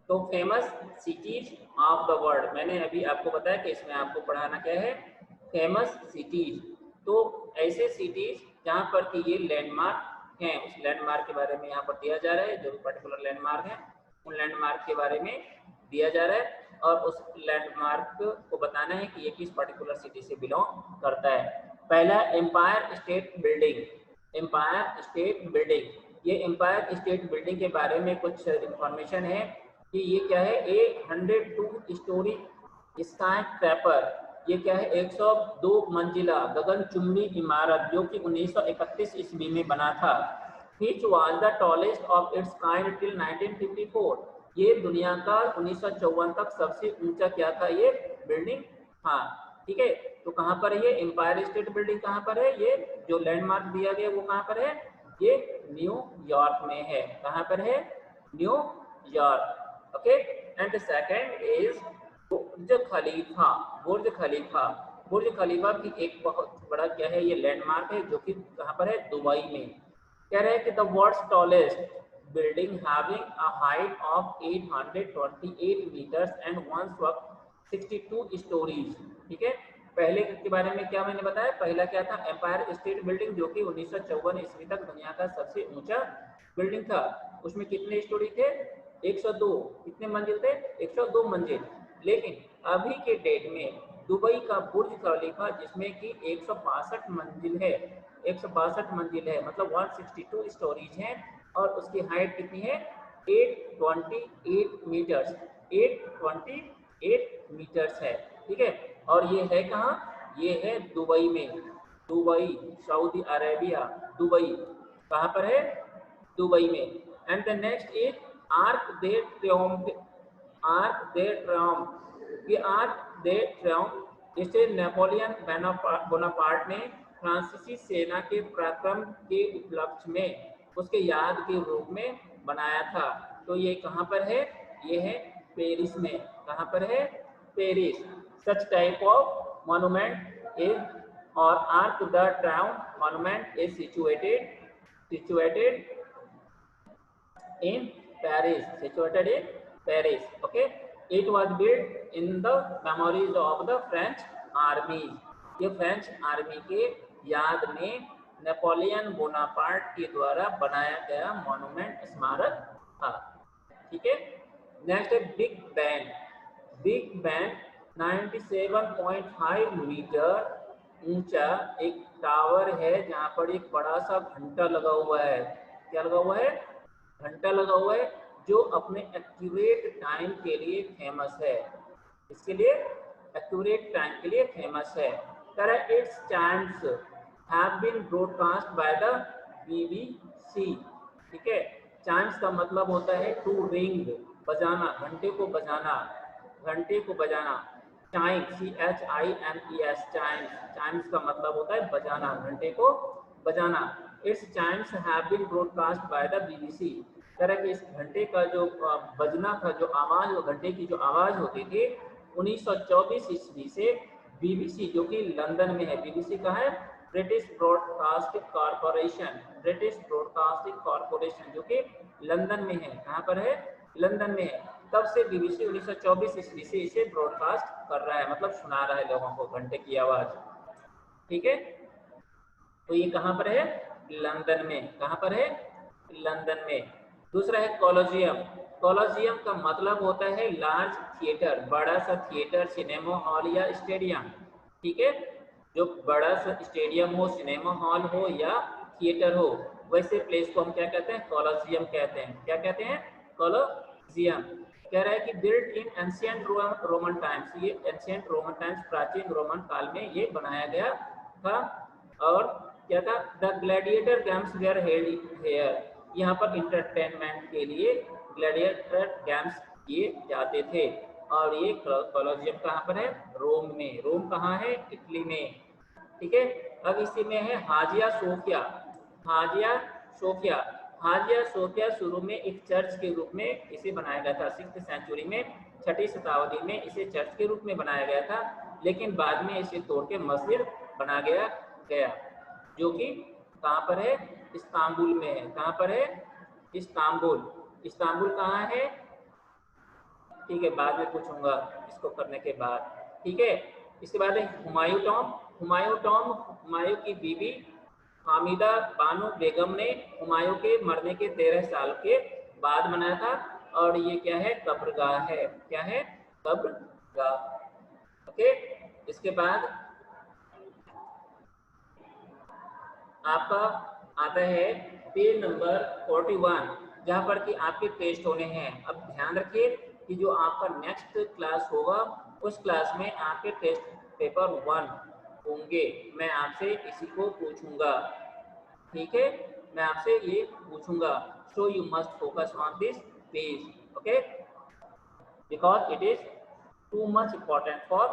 तो famous cities of the world, मैंने अभी आपको बताया कि इसमें आपको पढ़ाना क्या है, फेमस सिटीज। तो ऐसे सिटीज जहाँ पर कि ये लैंडमार्क हैं, उस लैंडमार्क के बारे में यहाँ पर दिया जा रहा है। जो भी पर्टिकुलर लैंडमार्क है उन लैंडमार्क के बारे में दिया जा रहा है, और उस लैंडमार्क को बताना है कि ये किस पर्टिकुलर सिटी से बिलोंग करता है। पहला Empire State Building, Empire State Building, ये एम्पायर स्टेट बिल्डिंग के बारे में कुछ इंफॉर्मेशन है कि ये क्या है, 102 स्टोरी स्काई क्रैपर, ये क्या है 102 मंजिला गगनचुंबी इमारत जो कि 1931 ईस्वी में बना था। Which was the tallest of its kind till 1954, ये दुनिया का 1954 तक सबसे ऊंचा क्या था, ये बिल्डिंग। हाँ ठीक है, तो कहाँ पर है ये एम्पायर स्टेट बिल्डिंग, कहाँ पर है ये जो लैंडमार्क दिया गया वो कहाँ पर है, ये न्यूयॉर्क में है। कहाँ पर है, New York. Okay, and second is Burj Khalifa. Burj Khalifa, Burj Khalifa भी एक बहुत बड़ा क्या है, ये लैंडमार्क है जो कि कहाँ पर है, दुबई में। कह रहे हैं कि the world's tallest building having a height of 828 metres and one 62 storeys. ठीक है, पहले के बारे में क्या मैंने बताया, पहला क्या था, एम्पायर स्टेट बिल्डिंग जो कि 1954 ईस्वी तक दुनिया का सबसे ऊंचा बिल्डिंग था। उसमें कितने स्टोरी थे, 102। कितने मंजिल थे, 102 मंजिल। लेकिन अभी के डेट में दुबई का बुर्ज खलीफा जिसमें कि 162 मंजिल है, 162 मंजिल है, मतलब 162 स्टोरीज हैं, और उसकी हाइट कितनी है, 828 मीटर्स, 828 मीटर्स है। ठीक है, और ये है कहाँ, ये है दुबई में, दुबई सऊदी अरेबिया, दुबई कहाँ पर है, दुबई में। And the next is Arc de Triomphe, Arc de Triomphe, ये आर्क दे ट्रियोम्फ इसे नेपोलियन बोनापार्ट ने फ्रांसीसी सेना के पराक्रम के उपलक्ष्य में उसके याद के रूप में बनाया था। तो ये कहाँ पर है, ये है पेरिस में। कहाँ पर है, Paris. Such type of monument is और Arc de Triomphe monument is situated in Paris, situated in Paris. Okay, it was built in the memories of the French army, ये फ्रेंच आर्मी के याद में Napoleon Bonaparte के द्वारा बनाया गया monument स्मारक था। ठीक है, नेक्स्ट है Big Ben. Big Ben 97.5 metre ऊंचा एक टावर है जहां पर एक बड़ा सा घंटा लगा हुआ है। क्या लगा हुआ है, घंटा लगा हुआ है, जो अपने एक्यूरेट टाइम के लिए फेमस है। इसके लिए एक्यूरेट टाइम के लिए फेमस है। तरह its chimes have been broadcast by the BBC। ठीक है, चाइम्स का मतलब होता है टू रिंग, बजाना, घंटे को बजाना, घंटे को बजाना। चाइम CHIMES, चाइम्स, चाइम्स का मतलब होता है बजाना, घंटे को बजाना। Its chimes have been broadcast by the BBC। तरह के इस घंटे का जो बजना था, जो आवाज, घंटे की जो आवाज होती थी 1924 ईस्वी से BBC जो कि लंदन में है, BBC का है British broadcasting corporation, British broadcasting corporation जो कि लंदन में है। कहाँ पर है, लंदन में है। तब से BBC 1924 ईस्वी से इसे ब्रॉडकास्ट कर रहा है, मतलब सुना रहा है लोगों को घंटे की आवाज। ठीक है, तो ये कहाँ पर है, लंदन में। कहाँ पर है, लंदन में। दूसरा है कॉलोजियम। कॉलोजियम का मतलब होता है लार्ज थिएटर, बड़ा सा थिएटर, सिनेमा हॉल या स्टेडियम। ठीक है, जो बड़ा सा स्टेडियम हो, सिनेमा हॉल हो या थिएटर हो, वैसे प्लेस को हम क्या कहते हैं, कॉलोजियम कहते हैं। क्या कहते हैं, कॉलोजियम। कह रहा है कि built in ancient Roman times, ये एंशिएंट रोमन टाइम्स, प्राचीन रोमन काल में ये बनाया गया था। और क्या था, the gladiator games were held here, यहाँ पर इंटरटेनमेंट के लिए ग्लैडिएटर गेम्स किए जाते थे। और ये कॉलोजियम कहाँ पर है, रोम में। रोम कहाँ है, इटली में। ठीक है, अब इसी में है हाजिया सोफिया। हाजिया सोफिया, हाजिया सोफिया शुरू में एक चर्च के रूप में इसे बनाया गया था। 6th सेंचुरी में, 6ठी शताब्दी में इसे चर्च के रूप में बनाया गया था, लेकिन बाद में इसे तोड़ के मस्जिद बना गया, जो कि कहाँ पर है, इस्तांबुल में है। कहाँ पर है, इस्तांबुल। इस्तांबुल कहाँ है, ठीक है, बाद में पूछूंगा इसको करने के बाद। ठीक है, इसके बाद है हुमायूं टॉम। हुमायूं टॉम हुमायूं की बीवी हामिदा बानो बेगम ने हुमायूं के मरने के 13 साल के बाद बनाया था, और ये क्या है, कब्रगाह है। क्या है, कब्रगाह। ओके, इसके बाद आपका आता है पेज नंबर 41, जहाँ पर कि आपके टेस्ट होने हैं। अब ध्यान रखिए कि जो आपका नेक्स्ट क्लास होगा उस क्लास में आपके टेस्ट पेपर 1 होंगे। मैं आपसे इसी को पूछूंगा, ठीक है, मैं आपसे ये पूछूंगा। So you must focus on this page, okay, because it is too much important for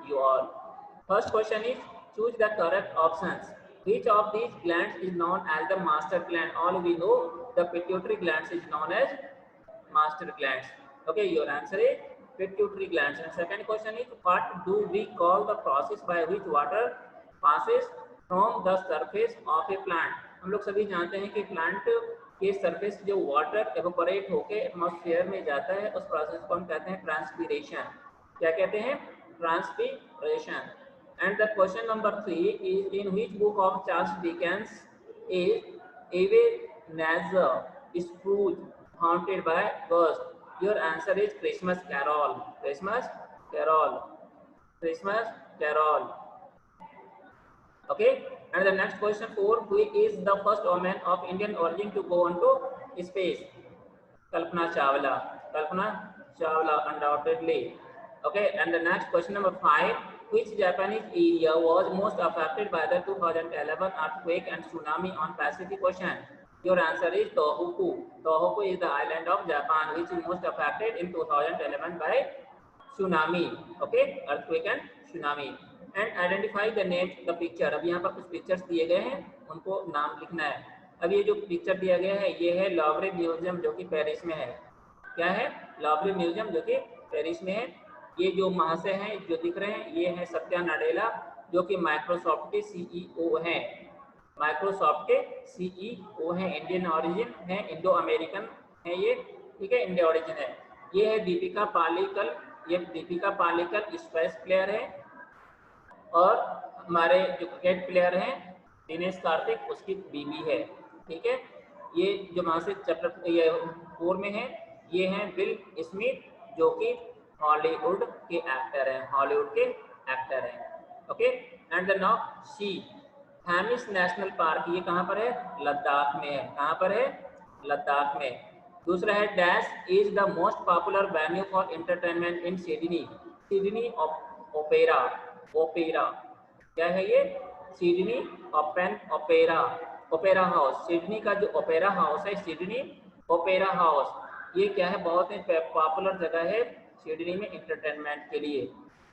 you all. First question is, choose the correct options. Which of these glands is known as the master gland? All we know the pituitary glands is known as master glands. Okay, your answer is pituitary glands. And second question is, what do we call the process by which water passes from the surface of a plant? हम लोग सभी जानते हैं कि plant के surface जो water evaporate होके atmosphere में जाता है उस प्रोसेस को हम कहते हैं ट्रांसपीरेशन। क्या कहते हैं, transpiration. And the question number 3 is, in which book of Charles Dickens is Ebenezer Scrooge haunted by ghost? Your answer is Christmas Carol. Christmas Carol. Christmas Carol. Okay, and the next question 4, who is the first woman of Indian origin to go onto space? Kalpana Chawla. Kalpana Chawla, undoubtedly. Okay, and the next question number 5, which Japanese area was most affected by the 2011 earthquake and tsunami on Pacific Ocean? Your answer is Tohoku. Tohoku is the island of Japan which is most affected in 2011 by tsunami. Okay, earthquake and tsunami. And identify the name the picture. अब यहाँ पर कुछ pictures दिए गए हैं, उनको नाम लिखना है। अब ये जो पिक्चर दिया गया है ये है लॉवरे म्यूजियम जो कि पेरिस में है। क्या है, लॉवरे म्यूजियम जो कि पेरिस में है। ये जो महाशय हैं जो दिख रहे हैं ये है सत्या नाडेला जो कि माइक्रोसॉफ्ट के सीईओ हैं। माइक्रोसॉफ्ट के सीईओ हैं, इंडियन ऑरिजिन है, इंडो अमेरिकन है ये, ठीक है, इंडिया ऑरिजिन है। ये है दीपिका पालिकल, ये दीपिका पालिकल स्पेस प्लेयर है। और हमारे जो क्रिकेट प्लेयर हैं दिनेश कार्तिक उसकी बीवी है। ठीक है, ये जो महाशय चैप्टर ये 4 में है ये हैं विल स्मिथ जो कि हॉलीवुड के एक्टर हैं, हॉलीवुड के एक्टर हैं। Okay, and the now see Hemis national park, ये कहाँ पर है, लद्दाख में है। कहाँ पर है, लद्दाख में। दूसरा है dash is the most popular venue for entertainment in Sydney, Sydney opera. Opera क्या है ये, Sydney open opera, opera house. Sydney का जो ओपेरा हाउस है सिडनी ओपेरा हाउस, ये क्या है, बहुत ही पॉपुलर जगह है सिडनी में एंटरटेनमेंट के लिए।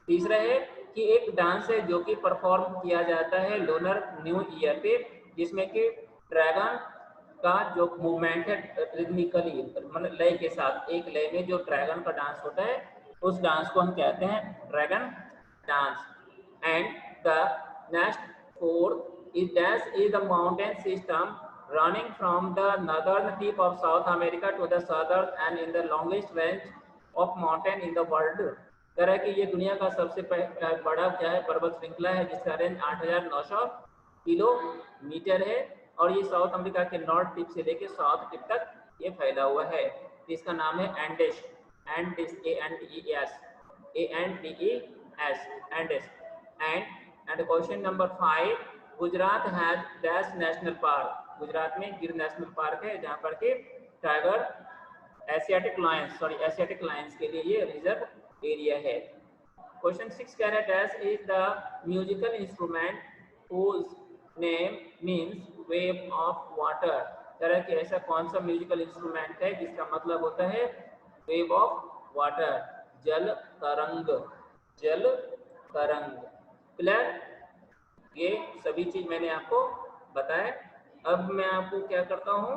तीसरा है कि एक डांस है जो कि परफॉर्म किया जाता है लूनर न्यू ईयर पे, जिसमें कि ड्रैगन का जो मूवमेंट है रिदमिकली मतलब लय के साथ, एक लय में जो ड्रैगन का डांस होता है उस डांस को हम कहते हैं dragon dance. And the next 4 is dash is the mountain system running from the northern tip of South America to the southern and in the longest range of mountain in the world। कह रहा है कि ये दुनिया का सबसे बड़ा क्या है, पर्वत श्रृंखला है जिसका रेंज 8900 किलोमीटर है और ये साउथ अमेरिका के नॉर्थ टिप से लेके साउथ टिप तक ये फैला हुआ है। इसका नाम है Andes, Andes ANDES, ANDES, Andes. And the question number 5, Gujarat has dash national park, Gujarat में गिर नेशनल पार्क है जहाँ पर के tiger Asiatic Lions, sorry Asiatic Lions के लिए ये रिजर्व एरिया है। क्वेश्चन 6 कह रहा है dash is the musical instrument whose name means wave of water। कह रहा है कि ऐसा कौन सा म्यूजिकल इंस्ट्रूमेंट है जिसका मतलब होता है वेव ऑफ वाटर, जल तरंग, जल तरंग। क्लियर, ये सभी चीज मैंने आपको बताया। अब मैं आपको क्या करता हूँ,